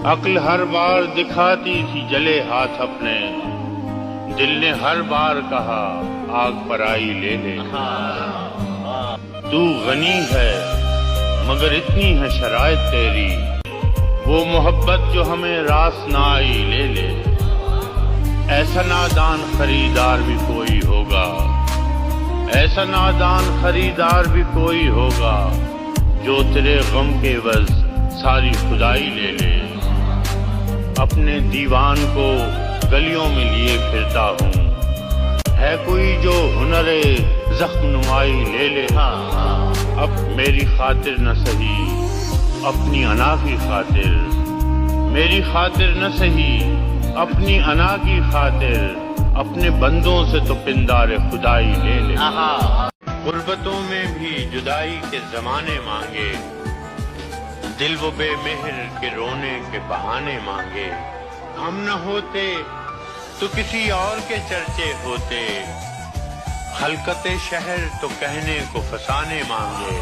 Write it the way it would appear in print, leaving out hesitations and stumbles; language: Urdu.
عقل ہر بار دکھاتی تھی جلے ہاتھ اپنے، دل نے ہر بار کہا آگ پر آئی لے لے۔ تو غنی ہے مگر اتنی ہے شرائط تیری، وہ محبت جو ہمیں راس نہ آئی لے لے۔ ایسا نادان خریدار بھی کوئی ہوگا، ایسا نادان خریدار بھی کوئی ہوگا، جو تیرے غم کے عوض ساری خدائی لے لے۔ اپنے دیوان کو گلیوں میں لیے پھرتا ہوں، ہے کوئی جو ہنر زخم نمائی لے لے۔ اب میری خاطر نہ سہی اپنی انا کی خاطر، میری خاطر نہ سہی اپنی انا کی خاطر، اپنے بندوں سے تو پندار خدائی لے لے۔ غربتوں میں بھی جدائی کے زمانے مانگے، دل وہ بے مہر کے رونے کے بہانے مانگے۔ ہم نہ ہوتے تو کسی اور کے چرچے ہوتے، خلقت شہر تو کہنے کو فسانے مانگے۔